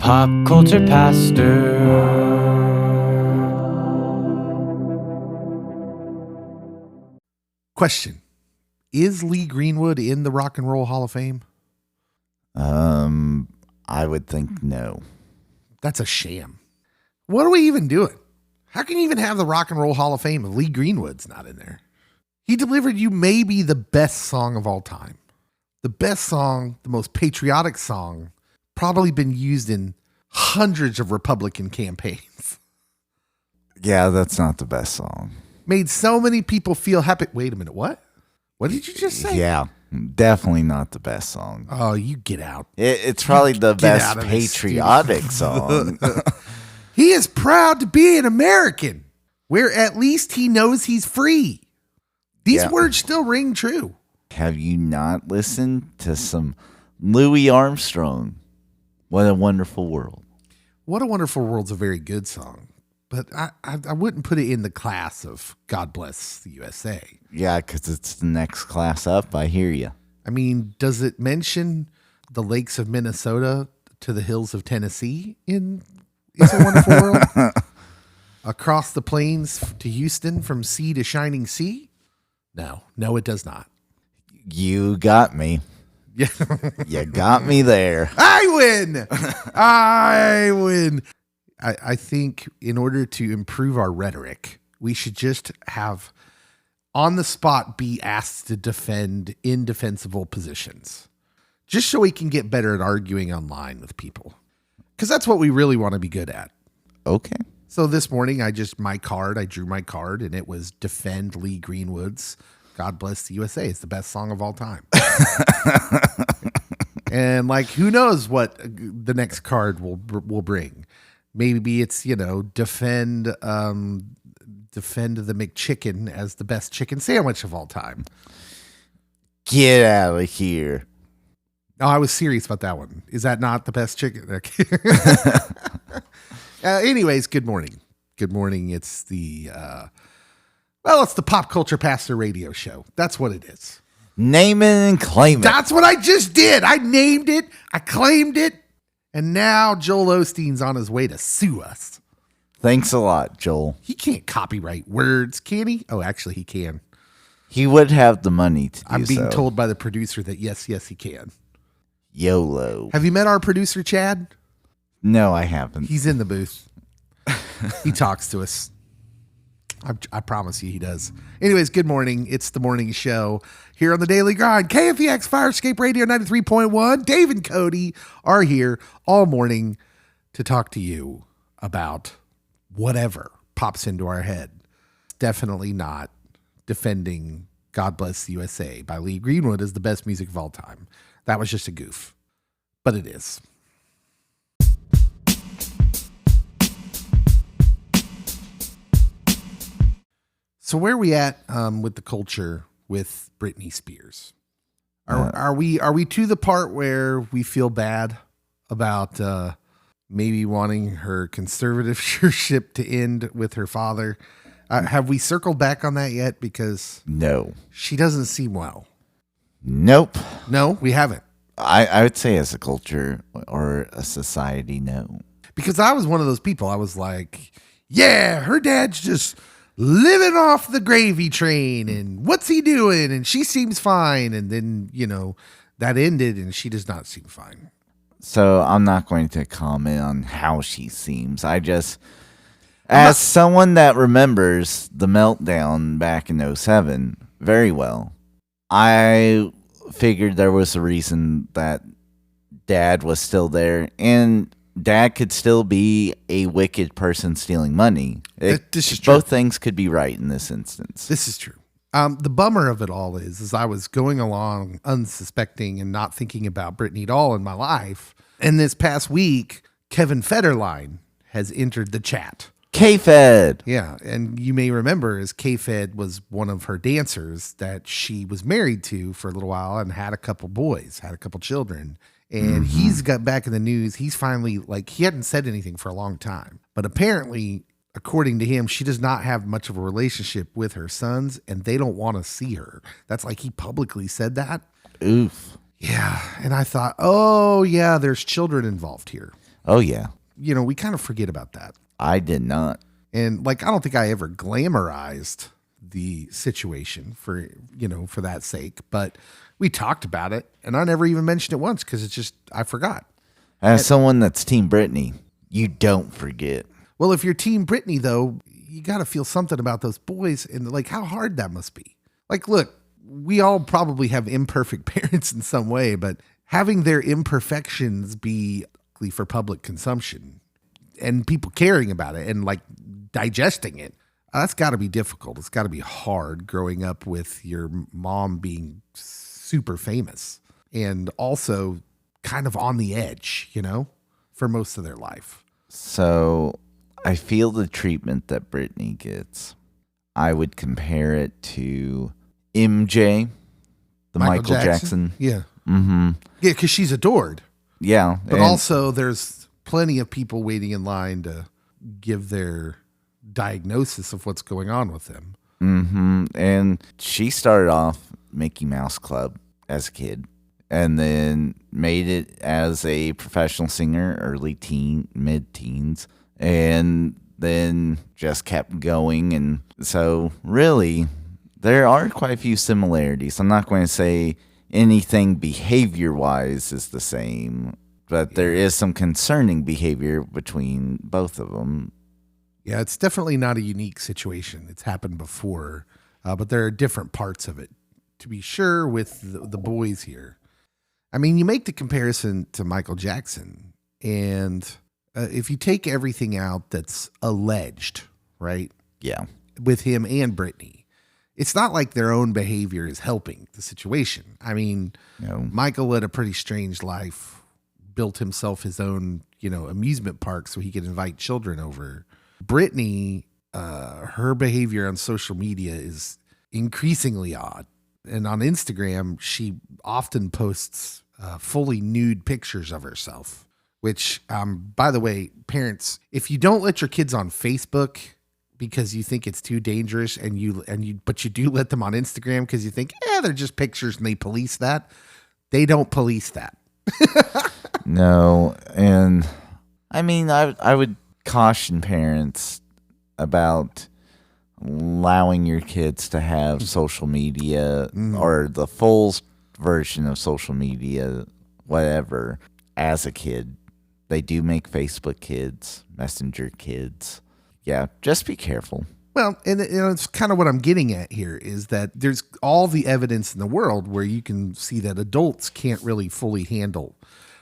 Pop Culture Pastor. Question. Is Lee Greenwood in the Rock and Roll Hall of Fame? I would think no. That's a sham. What are we even doing? How can you even have the Rock and Roll Hall of Fame if Lee Greenwood's not in there? He delivered you maybe the best song of all time. The best song, the most patriotic song, probably been used in hundreds of Republican campaigns. Yeah, that's not the best song. Made so many people feel happy. Wait a minute, what? What did you just say? Yeah, definitely not the best song. Oh, you get out. It's probably the Get best out of this patriotic song. He is proud to be an American, where at least he knows he's free. These Yeah. words still ring true. Have you not listened to some Louis Armstrong? What a Wonderful World. What a Wonderful World's a very good song, but I wouldn't put it in the class of God Bless the USA. Yeah, because it's the next class up. I hear you. I mean, does it mention the lakes of Minnesota to the hills of Tennessee in It's a Wonderful World? Across the plains to Houston from sea to shining sea? No, it does not. You got me. Yeah. You got me there. I win. I win. I think in order to improve our rhetoric, we should just have on the spot be asked to defend indefensible positions, just so we can get better at arguing online with people, because that's what we really want to be good at. Okay. So this morning, I drew my card, and it was defend Lee Greenwood's God Bless the USA. It's the best song of all time. And like, who knows what the next card will bring? Maybe it's, defend the McChicken as the best chicken sandwich of all time. Get out of here. No, I was serious about that one. Is that not the best chicken? Anyways, good morning. Good morning. It's the it's the Pop Culture Pastor radio show. That's what it is. Name it and claim it. That's what I just did. I named it. I claimed it. And now Joel Osteen's on his way to sue us. Thanks a lot, Joel. He can't copyright words, can he? Oh, actually, he can. He would have the money to do I'm being so. told by the producer that yes, he can. YOLO. Have you met our producer, Chad? No, I haven't. He's in the booth. He talks to us. I promise you he does. Anyways, good morning. It's the morning show here on the Daily Grind. KFEX Firescape Radio 93.1. Dave and Cody are here all morning to talk to you about whatever pops into our head. Definitely not defending God Bless the USA by Lee Greenwood as the best music of all time. That was just a goof, but it is. So where are we at with the culture with Britney Spears? Are we to the part where we feel bad about maybe wanting her conservatorship to end with her father? Have we circled back on that yet? Because No. she doesn't seem well. Nope. No, we haven't. I would say as a culture or a society, no. Because I was one of those people. I was like, yeah, her dad's just living off the gravy train, and what's he doing? And she seems fine. And then, that ended, and she does not seem fine. So I'm not going to comment on how she seems. As someone that remembers the meltdown back in 2007 very well, I figured there was a reason that Dad was still there, and Dad could still be a wicked person stealing money. This is true. Both things could be right in this instance. This is true. The bummer of it all is I was going along unsuspecting and not thinking about Britney at all in my life. And this past week, Kevin Federline has entered the chat. K-Fed. Yeah, and you may remember as K-Fed was one of her dancers that she was married to for a little while and had a couple boys, had a couple children. And he's got back in the news. He's finally, he hadn't said anything for a long time. But apparently, according to him, she does not have much of a relationship with her sons, and they don't want to see her. That's he publicly said that. Oof. Yeah, and I thought, oh, yeah, there's children involved here. Oh, yeah. We kind of forget about that. I did not. And like, I don't think I ever glamorized the situation for that sake, but we talked about it and I never even mentioned it once because I forgot. As someone that's Team Britney, you don't forget. Well, if you're Team Britney, though, you got to feel something about those boys and like how hard that must be. Like, look, we all probably have imperfect parents in some way, but having their imperfections be for public consumption and people caring about it and like digesting it, that's got to be difficult. It's got to be hard growing up with your mom being super famous and also kind of on the edge, for most of their life. So I feel the treatment that Britney gets, I would compare it to MJ, the Michael Jackson. Yeah. Mm-hmm. Yeah, because she's adored. Yeah. But also there's plenty of people waiting in line to give their diagnosis of what's going on with them. Mm-hmm. And she started off Mickey Mouse Club as a kid and then made it as a professional singer, mid-teens, and then just kept going. And so really, there are quite a few similarities. I'm not going to say anything behavior-wise is the same, but there is some concerning behavior between both of them. Yeah, it's definitely not a unique situation. It's happened before, but there are different parts of it, to be sure, with the boys here. I mean, you make the comparison to Michael Jackson, and if you take everything out that's alleged, right? Yeah. With him and Britney, it's not like their own behavior is helping the situation. I mean, Michael led a pretty strange life, built himself his own, amusement park so he could invite children over. Britney, her behavior on social media is increasingly odd. And on Instagram, she often posts fully nude pictures of herself, which, by the way, parents, if you don't let your kids on Facebook because you think it's too dangerous but you do let them on Instagram because you think, they're just pictures and they police that. They don't police that. No. And I mean, I would caution parents about allowing your kids to have social media or the full version of social media, whatever, as a kid. They do make Facebook kids, Messenger kids. Yeah, just be careful. Well, and it's kind of what I'm getting at here is that there's all the evidence in the world where you can see that adults can't really fully handle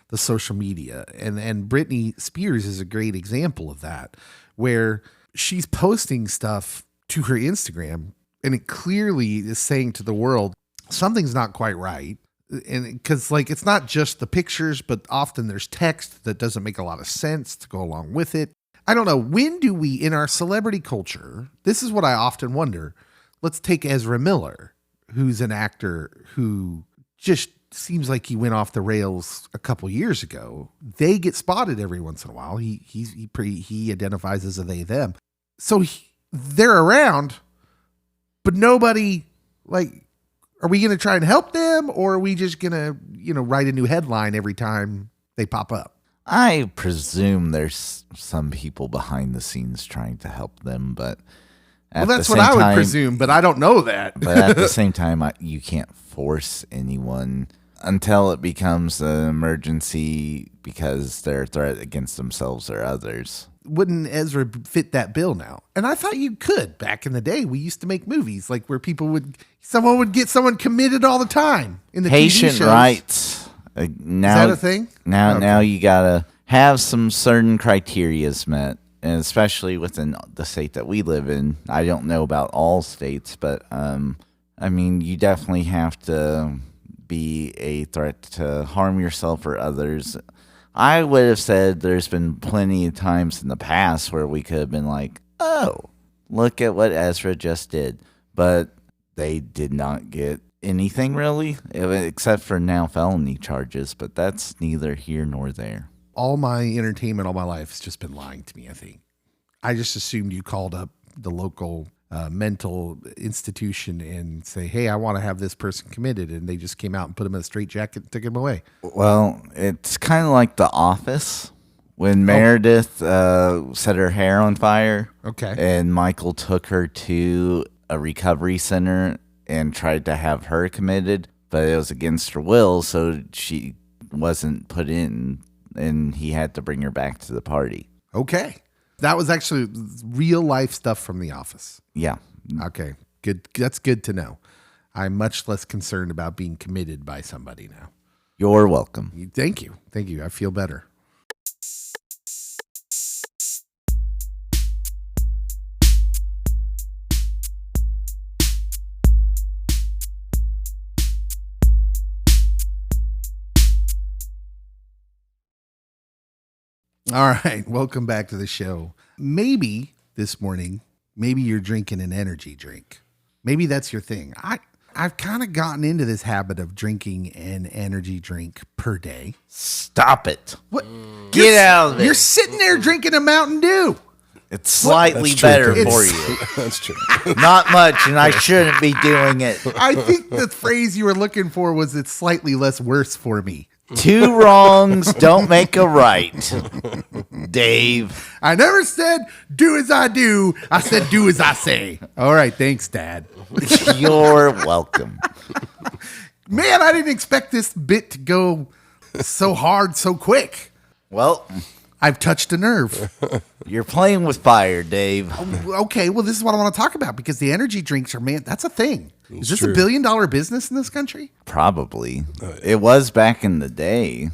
the social media. And Britney Spears is a great example of that, where she's posting stuff to her Instagram and it clearly is saying to the world, something's not quite right. And because it's not just the pictures, but often there's text that doesn't make a lot of sense to go along with it. I don't know. When do we, in our celebrity culture, this is what I often wonder. Let's take Ezra Miller, who's an actor who just seems like he went off the rails a couple years ago. They get spotted every once in a while. He identifies as a they, them. So they're around, but nobody, are we going to try and help them, or are we just going to, write a new headline every time they pop up? I presume there's some people behind the scenes trying to help them, but that's what I would presume, but I don't know that. But at the same time, you can't force anyone until it becomes an emergency because they're a threat against themselves or others. Wouldn't Ezra fit that bill now? And I thought you could. Back in the day, we used to make movies where someone would get someone committed all the time in the patient TV shows. rights. Now, is that a thing? Now you gotta have some certain criterias met, and especially within the state that we live in. I don't know about all states, but I mean, you definitely have to be a threat to harm yourself or others. I would have said there's been plenty of times in the past where we could have been like, oh, look at what Ezra just did. But they did not get anything really, except for now felony charges. But that's neither here nor there. All my entertainment all my life has just been lying to me, I think. I just assumed you called up the local mental institution and say, hey, I want to have this person committed. And they just came out and put him in a straitjacket and took him away. Well, it's kind of like The Office, When Meredith set her hair on fire. Okay. And Michael took her to a recovery center and tried to have her committed, but it was against her will, so she wasn't put in, and he had to bring her back to the party. Okay. That was actually real life stuff from The Office. Yeah. Okay. Good. That's good to know. I'm much less concerned about being committed by somebody now. You're welcome. Thank you. Thank you. I feel better. All right. Welcome back to the show. Maybe this morning, maybe you're drinking an energy drink. Maybe that's your thing. I've kind of gotten into this habit of drinking an energy drink per day. Stop it. What? Get out of there. You're sitting there drinking a Mountain Dew. It's slightly That's true, better Cody. for you. That's true. Not much, and I shouldn't be doing it. I think the phrase you were looking for was it's slightly less worse for me. Two wrongs don't make a right. Dave. I never said do as I do. I said do as I say. All right. Thanks, Dad. You're welcome. Man, I didn't expect this bit to go so hard so quick. Well, I've touched a nerve. you're playing with fire, Dave. Okay, well, this is what I want to talk about because the energy drinks are, man, that's a thing. Is this true. $1 billion business in this country? Probably. It was back in the day.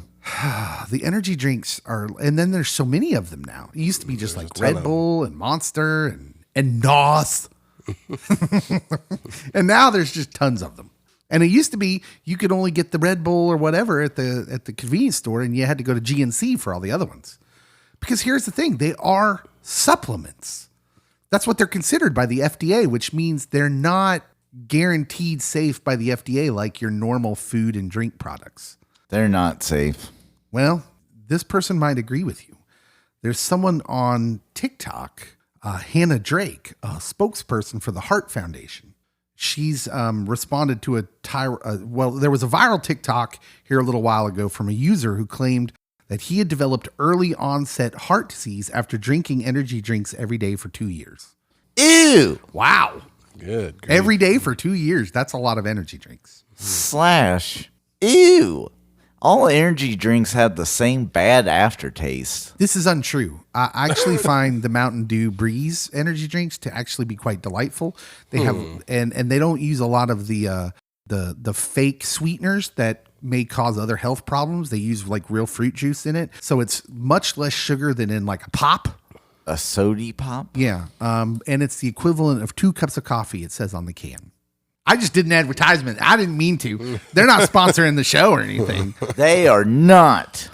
The energy drinks are, and then there's so many of them now. It used to be just like ton Red of Bull and Monster and NOS. And now there's just tons of them. And it used to be you could only get the Red Bull or whatever at the convenience store, and you had to go to GNC for all the other ones. Because here's the thing, they are supplements. That's what they're considered by the FDA, which means they're not guaranteed safe by the FDA like your normal food and drink products. They're not safe. Well, this person might agree with you. There's someone on TikTok, Hannah Drake, a spokesperson for the Heart Foundation. She's responded to there was a viral TikTok here a little while ago from a user who claimed that he had developed early onset heart disease after drinking energy drinks every day for 2 years. Ew. Wow. Good. Great. Every day for 2 years. That's a lot of energy drinks. / ew. All energy drinks have the same bad aftertaste. This is untrue. I actually find the Mountain Dew Breeze energy drinks to actually be quite delightful. They have, and they don't use a lot of the fake sweeteners that may cause other health problems. They use like real fruit juice in it. So it's much less sugar than in like a pop. A sody pop? Yeah. And it's the equivalent of 2 cups of coffee, it says on the can. I just did an advertisement. I didn't mean to. They're not sponsoring the show or anything. They are not.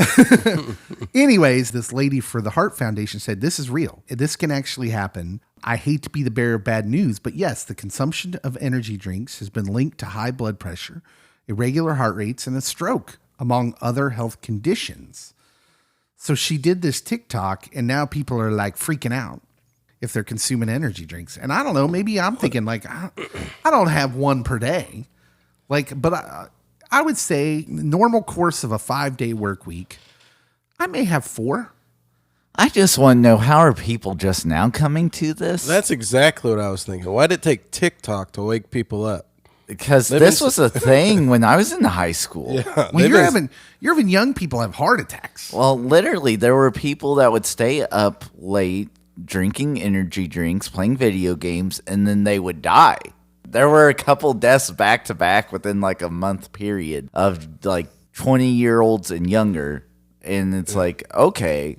Anyways, this lady for the Heart Foundation said, this is real. This can actually happen. I hate to be the bearer of bad news, but yes, the consumption of energy drinks has been linked to high blood pressure, irregular heart rates, and a stroke, among other health conditions. So she did this TikTok, and now people are like freaking out if they're consuming energy drinks. And I don't know, maybe I'm thinking like, I don't have one per day. Like, but I would say normal course of a 5-day work week, I may have 4. I just want to know, how are people just now coming to this? That's exactly what I was thinking. Why did it take TikTok to wake people up? Because They've this been- was a thing when I was in high school. Yeah, When they've you're been- having young people have heart attacks. Well, literally, there were people that would stay up late drinking energy drinks, playing video games, and then they would die. There were a couple deaths back to back within like a month period of like 20-year-olds and younger. And it's like, okay,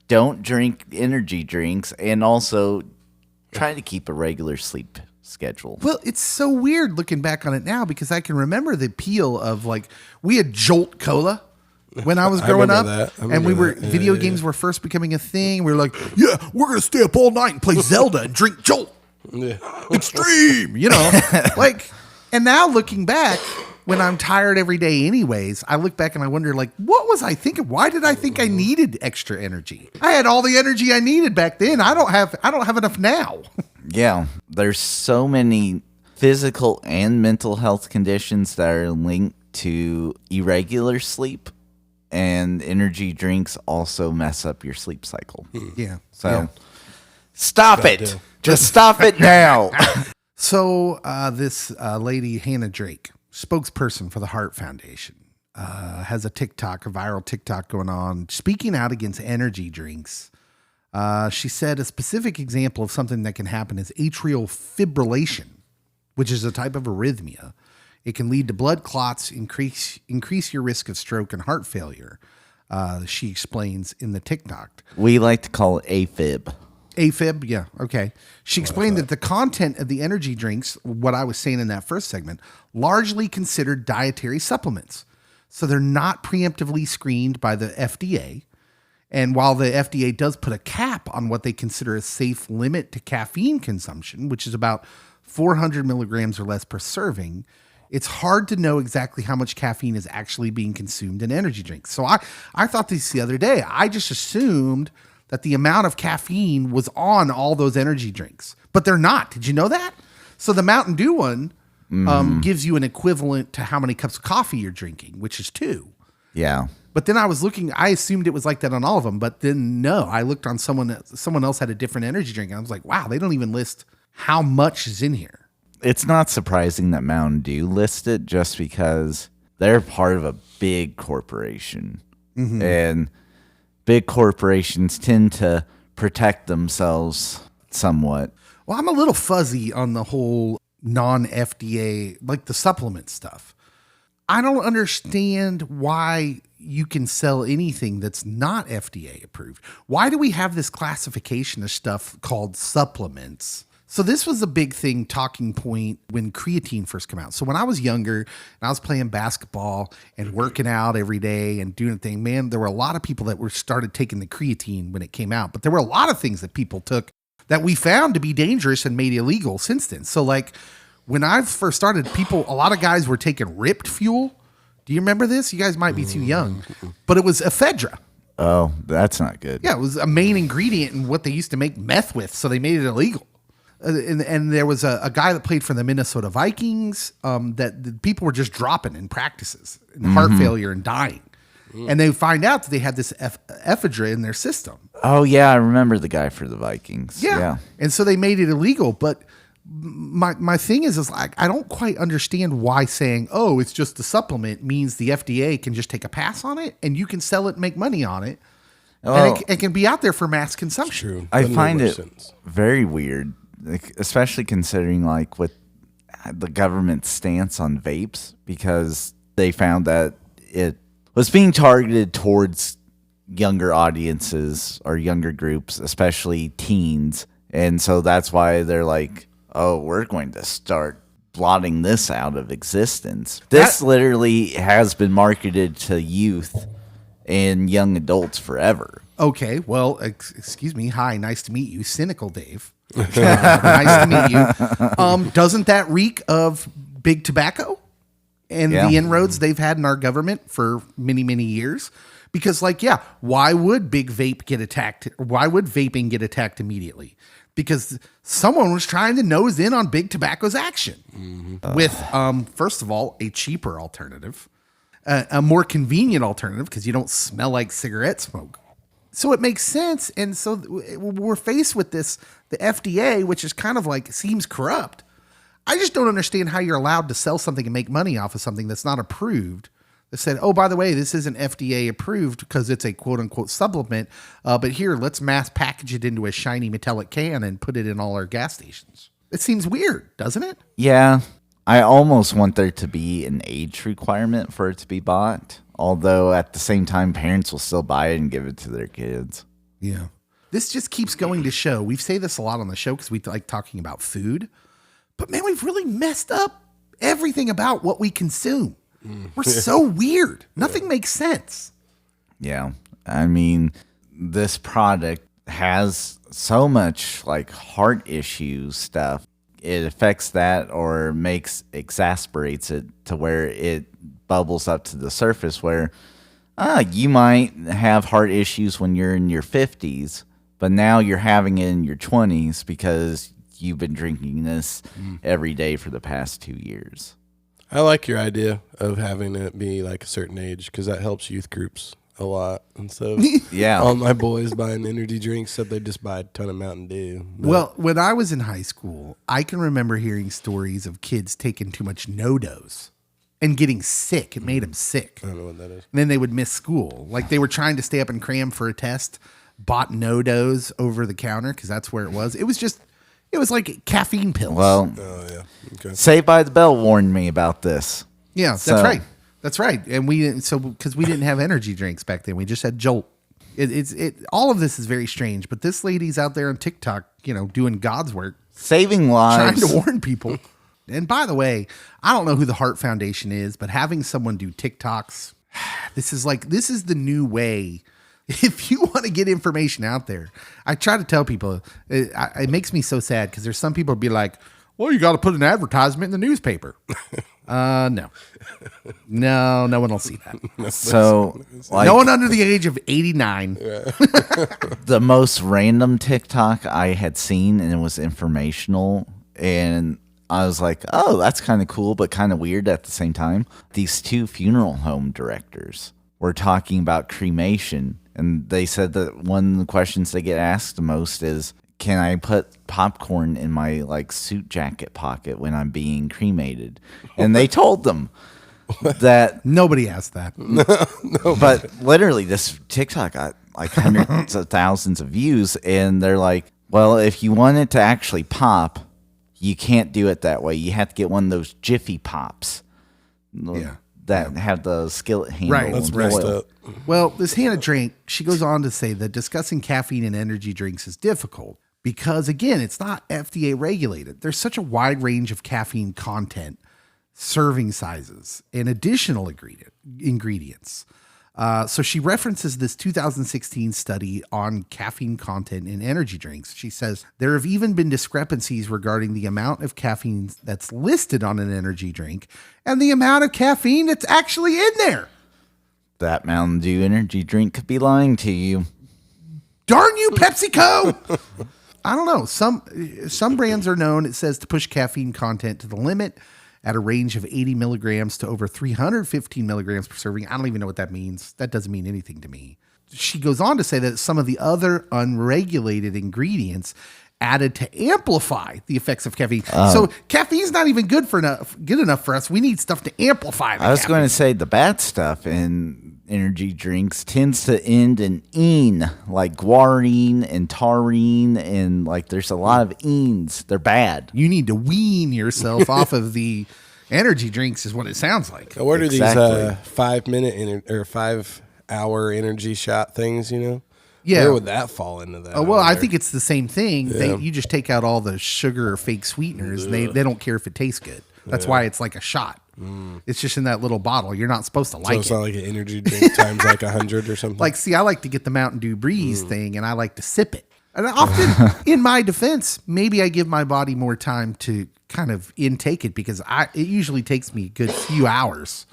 don't drink energy drinks, and also try to keep a regular sleep schedule. Well, it's so weird looking back on it now because I can remember the appeal of like, we had Jolt Cola when I was I growing up. remember that. I And we remember were, that. Yeah, video yeah, games were first becoming a thing. We were like, yeah, we're going to stay up all night and play Zelda and drink Jolt. Yeah. Extreme, you know, like, and now looking back, when I'm tired every day anyways, I look back and I wonder, like, what was I thinking? Why did I think I needed extra energy? I had all the energy I needed back then. I don't have enough now. Yeah, there's so many physical and mental health conditions that are linked to irregular sleep. and energy drinks also mess up your sleep cycle. Yeah. So Yeah. stop Bad it. deal. Just stop it now. So this lady, Hannah Drake, spokesperson for the Heart Foundation, has a viral TikTok going on, speaking out against energy drinks. She said a specific example of something that can happen is atrial fibrillation, which is a type of arrhythmia. It can lead to blood clots, increase your risk of stroke and heart failure. She explains in the TikTok. We like to call it AFib. AFib, yeah, okay. She explained that the content of the energy drinks, what I was saying in that first segment, largely considered dietary supplements. So they're not preemptively screened by the FDA. And while the FDA does put a cap on what they consider a safe limit to caffeine consumption, which is about 400 milligrams or less per serving, it's hard to know exactly how much caffeine is actually being consumed in energy drinks. So I thought this the other day. I just assumed that the amount of caffeine was on all those energy drinks, but they're not. Did you know that? So the Mountain Dew one gives you an equivalent to how many cups of coffee you're drinking, which is 2. Yeah. But then I was looking, I assumed it was like that on all of them, but then no, I looked on someone else had a different energy drink, and I was like, wow, they don't even list how much is in here. It's not surprising that Mountain Dew lists it just because they're part of a big corporation. And big corporations tend to protect themselves somewhat. Well, I'm a little fuzzy on the whole non-FDA, like the supplement stuff. I don't understand why you can sell anything that's not FDA approved. Why do we have this classification of stuff called supplements? So this was a big thing, talking point when creatine first came out. So when I was younger and I was playing basketball and working out every day and doing a thing, man, there were a lot of people that started taking the creatine when it came out. But there were a lot of things that people took that we found to be dangerous and made illegal since then. So like when I first started, a lot of guys were taking Ripped Fuel. Do you remember this? You guys might be too young, but it was ephedra. Oh, that's not good. Yeah, it was a main ingredient in what they used to make meth with, so they made it illegal. And there was a guy that played for the Minnesota Vikings that the people were just dropping in practices, in heart failure and dying. And they find out that they had this ephedra in their system. Oh, yeah. I remember the guy for the Vikings. Yeah. And so they made it illegal. But my thing is like, I don't quite understand why saying, oh, it's just a supplement means the FDA can just take a pass on it and you can sell it and make money on it. Oh. And it can be out there for mass consumption. True. I Doesn't find make it much sense. very weird, especially considering like with the government's stance on vapes, because they found that it was being targeted towards younger audiences or younger groups, especially teens. And so that's why they're like, oh, we're going to start blotting this out of existence. This literally has been marketed to youth and young adults forever. Okay, well, excuse me. Hi, nice to meet you, Cynical Dave. Nice to meet you. Doesn't that reek of big tobacco and Yeah. the inroads they've had in our government for many, many years? Because, like, yeah, why would big vape get attacked? Why would vaping get attacked immediately? Because someone was trying to nose in on big tobacco's action with, first of all, a cheaper alternative, a more convenient alternative because you don't smell like cigarette smoke. So it makes sense. And so we're faced with this, the FDA, which is kind of like seems corrupt. I just don't understand how you're allowed to sell something and make money off of something that's not approved. They said, oh, by the way, this isn't FDA approved because it's a quote unquote supplement. But here, let's mass package it into a shiny metallic can and put it in all our gas stations. It seems weird, doesn't it? Yeah, I almost want there to be an age requirement for it to be bought. Although at the same time, parents will still buy it and give it to their kids. Yeah. This just keeps going to show. We say this a lot on the show because we like talking about food. But man, we've really messed up everything about what we consume. We're so weird. Nothing makes sense. Yeah. I mean, this product has so much like heart issue stuff. It affects that or exasperates it to where it bubbles up to the surface where you might have heart issues when you're in your 50s, but now you're having it in your 20s because you've been drinking this every day for the past 2 years. I like your idea of having it be like a certain age because that helps youth groups a lot instead of Yeah. all my boys buying energy drinks, except they just buy a ton of Mountain Dew. But Well, when I was in high school, I can remember hearing stories of kids taking too much no-dos and getting sick. It made them sick. I don't know what that is. And then they would miss school. Like they were trying to stay up and cram for a test, bought no-dos over the counter because that's where it was. It was like caffeine pills. Well, Oh yeah. Okay. Saved by the Bell warned me about this. yeah, that's so- right. That's right. And we didn't, so because we didn't have energy drinks back then, we just had Jolt. All of this is very strange, but this lady's out there on TikTok, doing God's work, Saving trying lives. to warn people. And by the way, I don't know who the Heart Foundation is, but having someone do TikToks, this is the new way. If you want to get information out there, I try to tell people, it makes me so sad because there's some people be like, well, you got to put an advertisement in the newspaper. No, no one will see that. So, like, No one under the age of 89. the most random TikTok I had seen, and it was informational, and I was like, oh, that's kind of cool, but kind of weird at the same time. These two funeral home directors were talking about cremation, and they said that one of the questions they get asked the most is, can I put popcorn in my suit jacket pocket when I'm being cremated? And they told them that, Nobody asked that. but literally this TikTok got hundreds of thousands of views, and they're like, well, if you want it to actually pop, you can't do it that way. You have to get one of those Jiffy Pops. Yeah. That have the skillet handle. Right. and That's the messed oil. up. Well, this Hannah Drink, she goes on to say that discussing caffeine in energy drinks is difficult because, again, it's not FDA regulated. There's such a wide range of caffeine content, serving sizes, and additional ingredients. So she references this 2016 study on caffeine content in energy drinks. She says there have even been discrepancies regarding the amount of caffeine that's listed on an energy drink and the amount of caffeine that's actually in there. That Mountain Dew energy drink could be lying to you. Darn you, PepsiCo! I don't know. Some brands are known, it says, to push caffeine content to the limit at a range of 80 milligrams to over 315 milligrams per serving. I don't even know what that means. That doesn't mean anything to me. She goes on to say that some of the other unregulated ingredients added to amplify the effects of caffeine. So caffeine's not even good enough for us. We need stuff to amplify the I was caffeine. going to say the bad stuff in energy drinks tends to end in "ine," like guarine and taurine, and there's a lot of "ines." They're bad. You need to wean yourself off of the energy drinks is what it sounds like. I ordered Exactly. these 5 minute or 5 hour energy shot things. Yeah. Where would that fall into that? Oh, well, I order? think it's the same thing. Yeah. You just take out all the sugar or fake sweeteners. They don't care if it tastes good. That's why it's like a shot. It's just in that little bottle. You're not supposed to so like it's it. not like an energy drink times 100 or something. See, I like to get the Mountain Dew Breeze thing, and I like to sip it. And often, in my defense, maybe I give my body more time to kind of intake it because it usually takes me a good few hours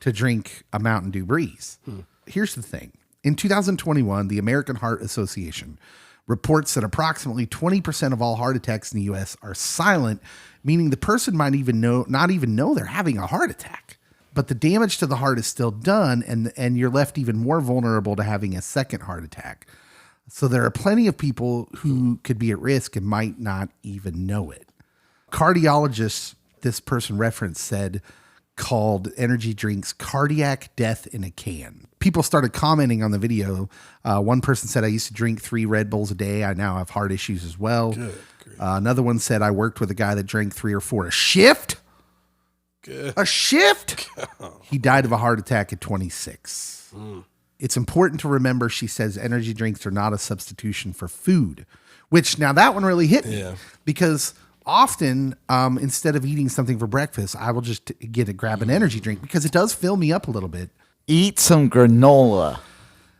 to drink a Mountain Dew Breeze. Here's the thing. In 2021, the American Heart Association reports that approximately 20% of all heart attacks in the U.S. are silent, meaning the person might not even know they're having a heart attack. But the damage to the heart is still done, and you're left even more vulnerable to having a second heart attack. So there are plenty of people who could be at risk and might not even know it. Cardiologists, this person referenced, said, called energy drinks cardiac death in a can. People started commenting on the video. One person said, I used to drink 3 Red Bulls a day. I now have heart issues as well. Another one said, I worked with a guy that drank 3 or 4 a shift. A shift? He died of a heart attack at 26. It's important to remember, she says, energy drinks are not a substitution for food, which now that one really hit me because often instead of eating something for breakfast, I will just grab an energy drink because it does fill me up a little bit. Eat some granola.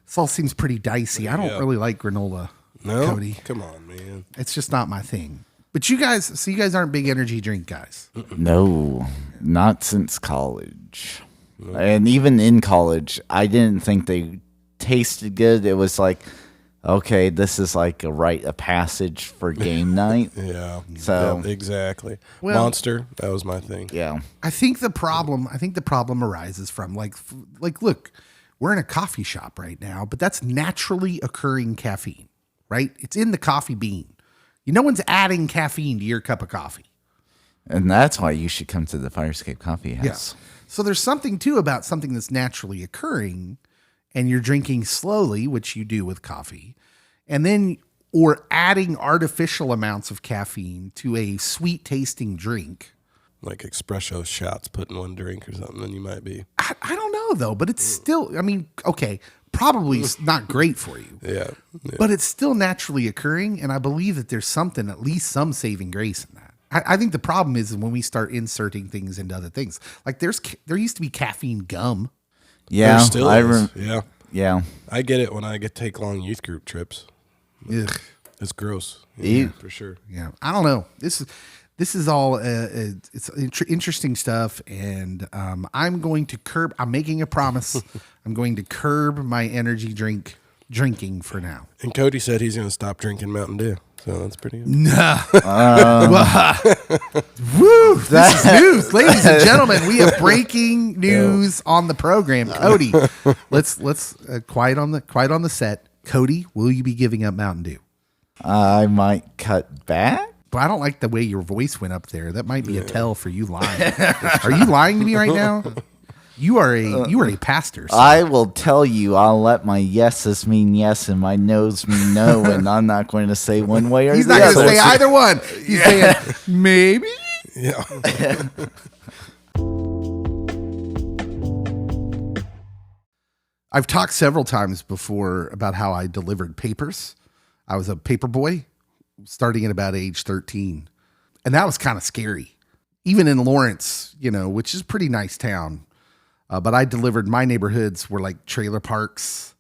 This all seems pretty dicey. I don't really like granola, no, Cody. come on, man. It's just not my thing. But you guys aren't big energy drink guys. No, not since college. And even in college, I didn't think they tasted good. It was like, okay, this is like a rite of passage for game night. Yeah. So- Yep, exactly. Well- Monster. That was my thing. Yeah. I think the problem arises from look, we're in a coffee shop right now, but that's naturally occurring caffeine, right? It's in the coffee bean. No one's adding caffeine to your cup of coffee. And that's why you should come to the Firescape Coffee House. So there's something too about something that's naturally occurring and you're drinking slowly, which you do with coffee, and then or adding artificial amounts of caffeine to a sweet tasting drink. Like espresso shots put in one drink or something, then you might be. I don't know though, but it's still, I mean, okay, probably it's not great for you. Yeah. But it's still naturally occurring, and I believe that there's something, at least some saving grace in that. I think the problem is when we start inserting things into other things. Like there used to be caffeine gum. Yeah. There still is. Yeah. Yeah. I get it when I take long youth group trips. Ugh. It's gross. Ew. For sure. Yeah, I don't know. This is all it's interesting stuff, and I'm going to curb. I'm making a promise. I'm going to curb my energy drinking for now. And Cody said he's going to stop drinking Mountain Dew. So that's pretty good. No. Woo! This is news, ladies and gentlemen. We have breaking news on the program. Cody, let's quiet on the set. Cody, will you be giving up Mountain Dew? I might cut back. But I don't like the way your voice went up there. That might be a tell for you lying. Are you lying to me right now? You are a pastor. So. I will tell you, I'll let my yeses mean yes and my no's mean no, and I'm not going to say one way or He's the not other. going to say either one. He's saying maybe. Yeah. I've talked several times before about how I delivered papers. I was a paper boy starting at about age 13. And that was kind of scary. Even in Lawrence, which is a pretty nice town. But I delivered, my neighborhoods were like trailer parks.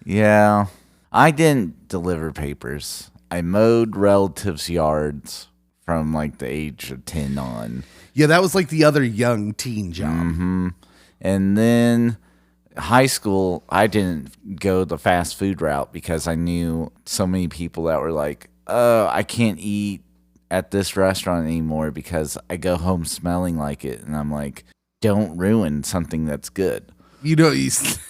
Yeah. I didn't deliver papers. I mowed relatives' yards from like the age of 10 on. Yeah, that was like the other young teen job. Mm-hmm. And then high school, I didn't go the fast food route because I knew so many people that were like, I can't eat at this restaurant anymore because I go home smelling like it. And I'm like, don't ruin something that's good.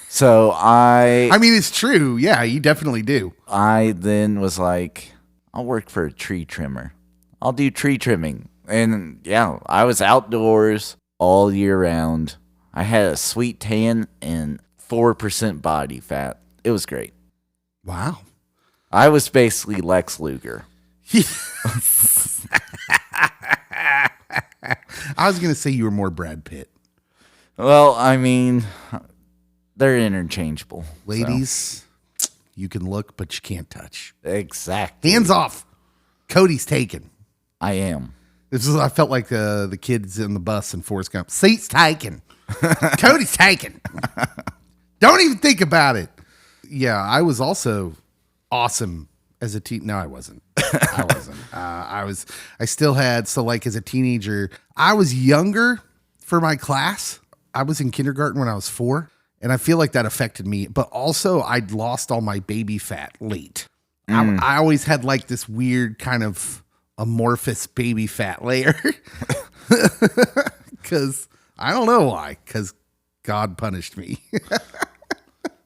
So I mean, it's true. Yeah, you definitely do. I then was like, I'll work for a tree trimmer. I'll do tree trimming. And yeah, I was outdoors all year round. I had a sweet tan and 4% body fat. It was great. Wow. I was basically Lex Luger. I was going to say you were more Brad Pitt. Well, I mean, they're interchangeable. Ladies, you can look, but you can't touch. Exactly. Hands off. Cody's taken. I am. I felt like the kids in the bus in Forrest Gump. Seat's taken. Cody's taken. Don't even think about it. Yeah, I was also awesome as a teen. No, I wasn't. I still had, so like as a teenager, I was younger for my class. I was in kindergarten when I was 4, and I feel like that affected me. But also, I'd lost all my baby fat late. I always had like this weird kind of amorphous baby fat layer. Because I don't know why. Because God punished me.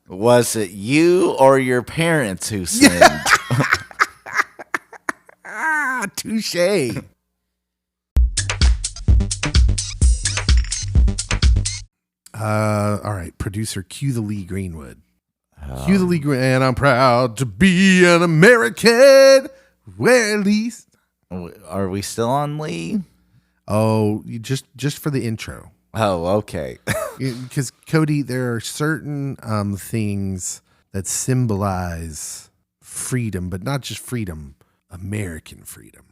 Was it you or your parents who sinned? Touche. All right, producer, cue the Lee Greenwood. Cue the Lee Greenwood, and I'm proud to be an American. Well, at least. Are we still on Lee? Oh, just for the intro. Oh, okay. Because Cody, there are certain things that symbolize freedom, but not just freedom, American freedom.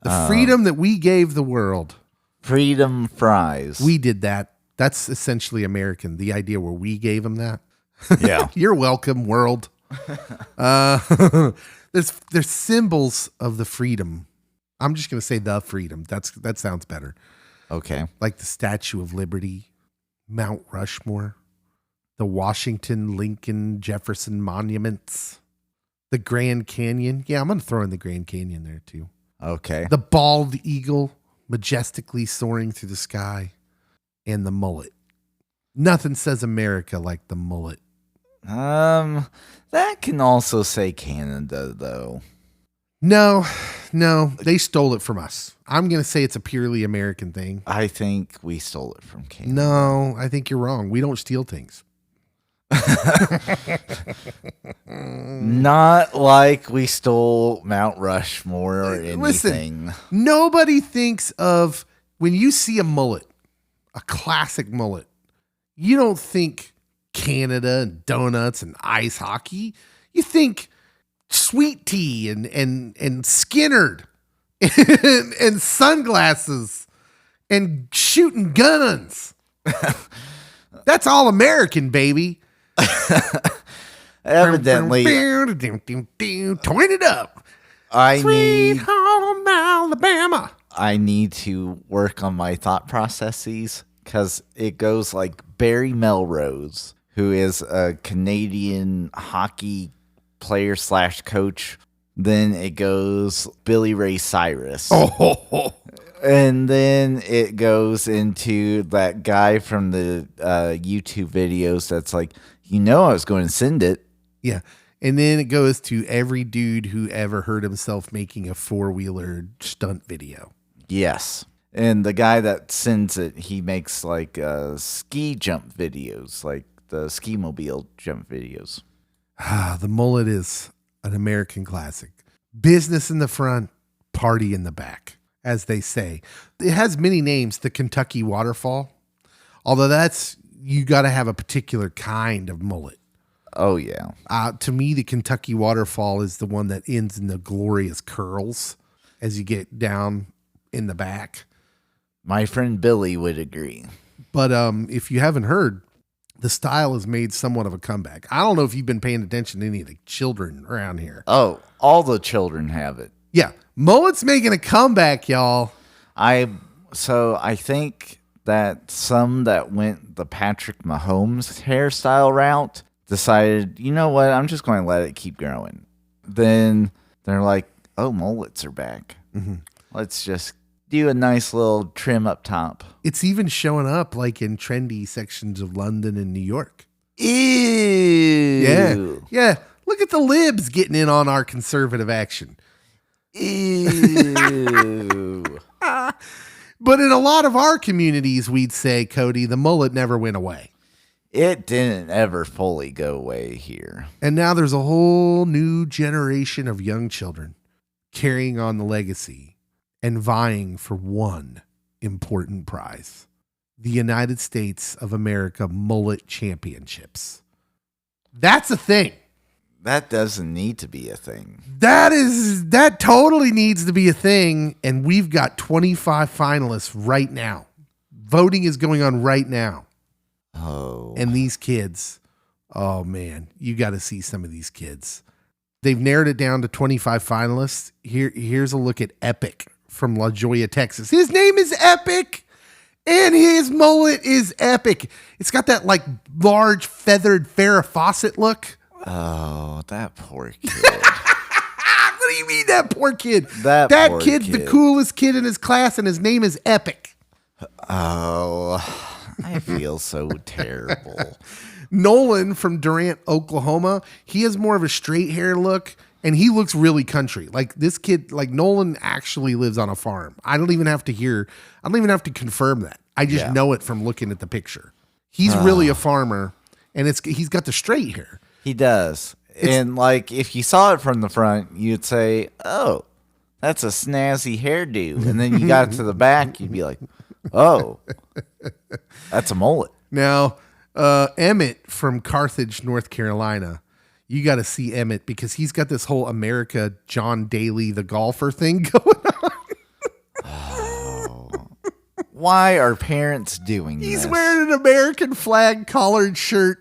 The freedom that we gave the world. Freedom fries. We did that. That's essentially American. The idea where we gave them that. Yeah. You're welcome, world. There's symbols of the freedom. I'm just gonna say the freedom. That sounds better. Okay. Like the Statue of Liberty, Mount Rushmore, the Washington, Lincoln, Jefferson monuments, the Grand Canyon. Yeah, I'm gonna throw in the Grand Canyon there too. Okay. The bald eagle majestically soaring through the sky, and the mullet. Nothing says America like the mullet. That can also say Canada, though. No, they stole it from us. I'm going to say it's a purely American thing. I think we stole it from Canada. No, I think you're wrong. We don't steal things. Not like we stole Mount Rushmore or anything. Listen, nobody thinks of, when you see a mullet, a classic mullet, you don't think Canada and donuts and ice hockey. You think sweet tea and Skinnerd and sunglasses and shooting guns. That's all American, baby. Evidently, Turn it up. Sweet I home Alabama. need to work on my thought processes because it goes like Barry Melrose, who is a Canadian hockey player / coach. Then it goes Billy Ray Cyrus. Oh, And then it goes into that guy from the YouTube videos that's like, I was going to send it. yeah. And then it goes to every dude who ever heard himself making a 4-wheeler stunt video. Yes. And the guy that sends it, he makes like ski jump videos, like the ski mobile jump videos. The mullet is an American classic. Business in the front, party in the back, as they say. It has many names, the Kentucky Waterfall. Although you got to have a particular kind of mullet. Oh, yeah. To me, the Kentucky Waterfall is the one that ends in the glorious curls as you get down in the back. My friend Billy would agree. But if you haven't heard, the style has made somewhat of a comeback. I don't know if you've been paying attention to any of the children around here. Oh, all the children have it. Yeah, mullet's making a comeback, y'all. So I think that some that went the Patrick Mahomes hairstyle route decided, you know what, I'm just going to let it keep growing. Then they're like, oh, mullets are back. Mm-hmm. Let's just do a nice little trim up top. It's even showing up like in trendy sections of London and New York. Ew. Yeah. Look at the libs getting in on our conservative action. Ew. But in a lot of our communities, we'd say, Cody, the mullet never went away. It didn't ever fully go away here. And now there's a whole new generation of young children carrying on the legacy and vying for one important prize: the United States of America Mullet Championships. That's a thing. That doesn't need to be a thing. That totally needs to be a thing. And we've got 25 finalists right now. Voting is going on right now. Oh. And these kids, oh man, you got to see some of these kids. They've narrowed it down to 25 finalists. Here's a look at Epic from La Joya, Texas. His name is Epic, and his mullet is epic. It's got that like large feathered Farrah Fawcett look. Oh, that poor kid. What do you mean that poor kid? That poor kid's the kid. coolest kid in his class, and his name is Epic. Oh, I feel so terrible. Nolan from Durant, Oklahoma, he has more of a straight hair look, and he looks really country. Like this kid, like Nolan actually lives on a farm. I don't even have to confirm that. I just know it from looking at the picture. He's really a farmer, and he's got the straight hair. He does. And like if you saw it from the front, you'd say, "Oh, that's a snazzy hairdo." And then you got to the back, you'd be like, "Oh, that's a mullet." Now, Emmett from Carthage, North Carolina, you got to see Emmett because he's got this whole America John Daly the golfer thing going on. Why are parents doing this? He's wearing an American flag collared shirt.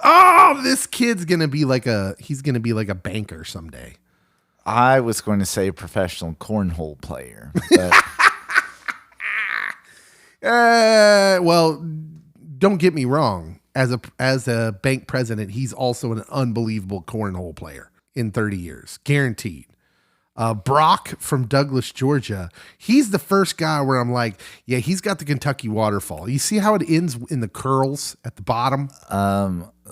Oh, this kid's gonna be like a banker someday. I was going to say professional cornhole player. But Well, don't get me wrong. As a bank president, he's also an unbelievable cornhole player in 30 years, guaranteed. Brock from Douglas, Georgia. He's the first guy where I'm like, yeah, he's got the Kentucky waterfall. You see how it ends in the curls at the bottom?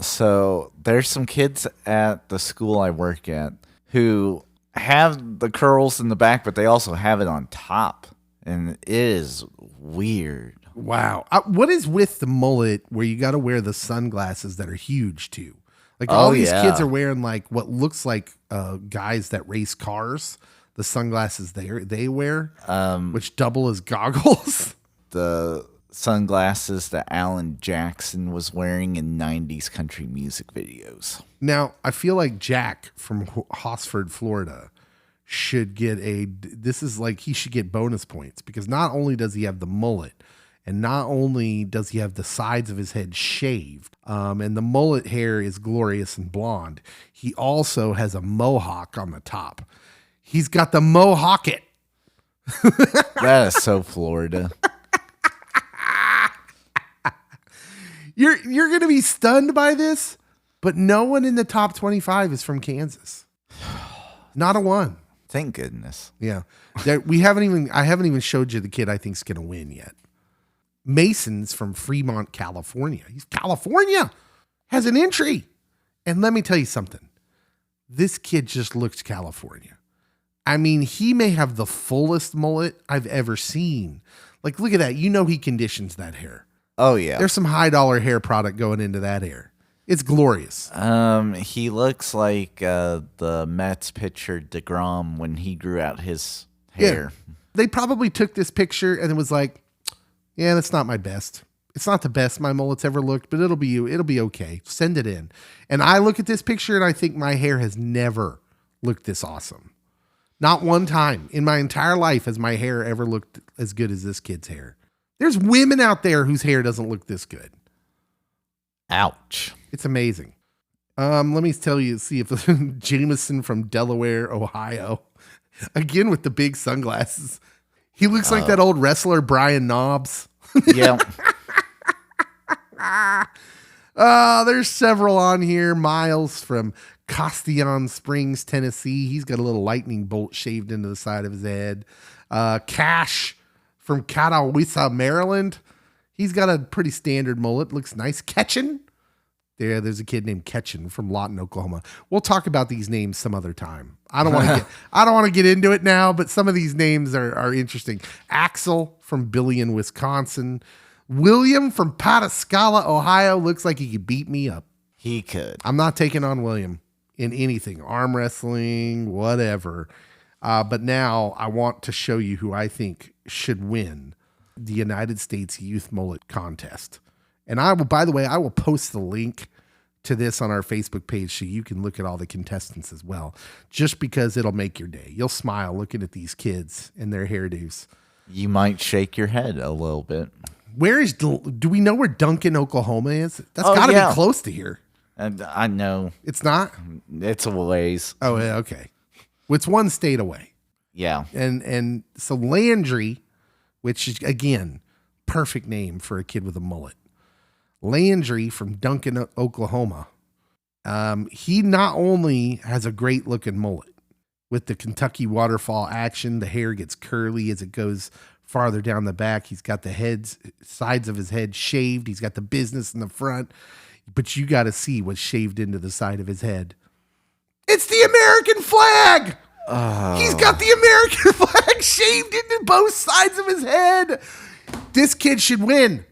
So there's some kids at the school I work at who have the curls in the back, but they also have it on top. And it is weird. Wow. What is with the mullet where you got to wear the sunglasses that are huge too? Like all these kids are wearing like what looks like guys that race cars. The sunglasses they wear, which double as goggles. The sunglasses that Alan Jackson was wearing in 90s country music videos. Now, I feel like Jack from Hosford, Florida should get he should get bonus points because not only does he have the mullet, and not only does he have the sides of his head shaved, and the mullet hair is glorious and blonde, he also has a mohawk on the top. He's got the mohawk it. That is so Florida. You're going to be stunned by this, but no one in the top 25 is from Kansas. Not a one. Thank goodness. Yeah. I haven't even showed you the kid I think's going to win yet. Mason's from Fremont, California. He's California. Has an entry. And let me tell you something. This kid just looks California. I mean, he may have the fullest mullet I've ever seen. Like, look at that. You know he conditions that hair. Oh, yeah. There's some $high hair product going into that hair. It's glorious. He looks like the Mets pitcher DeGrom when he grew out his hair. Yeah. They probably took this picture and it was like, yeah, that's not my best. It's not the best my mullet's ever looked, but it'll be okay. Send it in. And I look at this picture and I think my hair has never looked this awesome. Not one time in my entire life has my hair ever looked as good as this kid's hair. There's women out there whose hair doesn't look this good. Ouch. It's amazing. Let me see if Jameson from Delaware, Ohio, again with the big sunglasses. He looks like that old wrestler, Brian Knobbs. Yeah. There's several on here. Miles from Castillon Springs, Tennessee. He's got a little lightning bolt shaved into the side of his head. Cash from Catawissa, Maryland. He's got a pretty standard mullet. Looks nice. Ketchen. There's a kid named Ketchen from Lawton, Oklahoma. We'll talk about these names some other time. I don't want to get into it now, but some of these names are interesting. Axel from Billion, Wisconsin. William from Pataskala, Ohio. Looks like he could beat me up. He could. I'm not taking on William in anything, arm wrestling, whatever. But now I want to show you who I think should win the United States Youth Mullet Contest. And by the way, I will post the link to this on our Facebook page so you can look at all the contestants as well, just because it'll make your day. You'll smile looking at these kids and their hairdos. You might shake your head a little bit. Do we know where Duncan, Oklahoma is? That's got to be close to here. And I know. It's not? It's a ways. Oh, yeah, okay. Well, it's one state away. Yeah. And so Landry, which is, again, perfect name for a kid with a mullet. Landry from Duncan, Oklahoma. He not only has a great looking mullet with the Kentucky waterfall action, the hair gets curly as it goes farther down the back. He's got the sides of his head shaved. He's got the business in the front, but you got to see what's shaved into the side of his head. It's the American flag. He's got the American flag shaved into both sides of his head. This kid should win.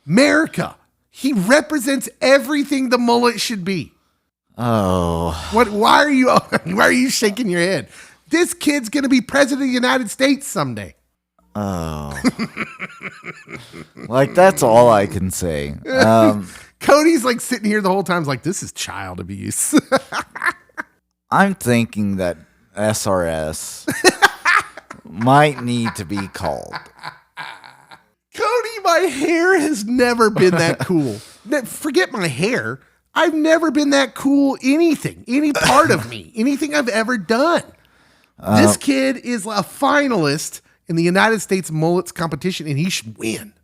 America. He represents everything the mullet should be. Oh. Why are you shaking your head? This kid's going to be president of the United States someday. Oh. Like, that's all I can say. Cody's like sitting here the whole time like, this is child abuse. I'm thinking that SRS might need to be called. Cody, my hair has never been that cool. Forget my hair. I've never been that cool anything, any part of me, anything I've ever done. This kid is a finalist in the United States Mullets competition, and he should win.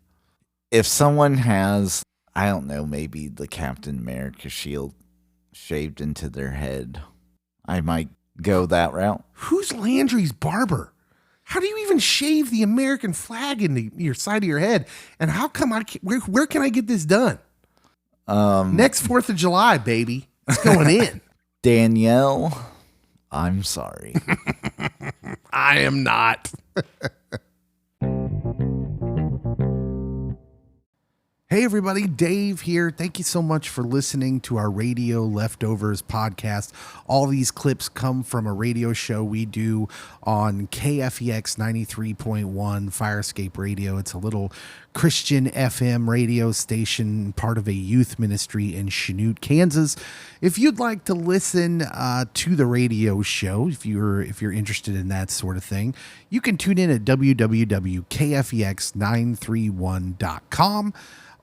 If someone has, I don't know, maybe the Captain America shield shaved into their head, I might go that route. Who's Landry's barber? How do you even shave the American flag into your side of your head? And how come where can I get this done? Next 4th of July, baby. It's going in. Danielle, I'm sorry. I am not. Hey, everybody, Dave here. Thank you so much for listening to our Radio Leftovers podcast. All these clips come from a radio show we do on KFEX 93.1 Firescape Radio. It's a little Christian FM radio station, part of a youth ministry in Chanute, Kansas. If you'd like to listen to the radio show, if you're interested in that sort of thing, you can tune in at www.kfex931.com.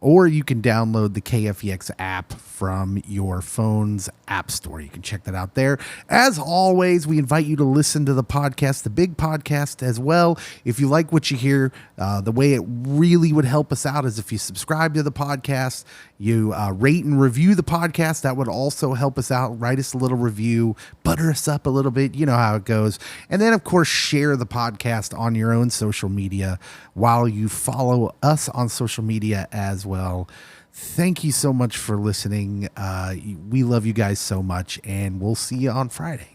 Or you can download the KFEX app from your phone's app store. You can check that out there. As always, we invite you to listen to the podcast, the big podcast as well. If you like what you hear, the way it really would help us out is if you subscribe to the podcast, you rate and review the podcast. That would also help us out. Write us a little review, butter us up a little bit. You know how it goes. And then, of course, share the podcast on your own social media while you follow us on social media as well. Thank you so much for listening. We love you guys so much, and we'll see you on Friday.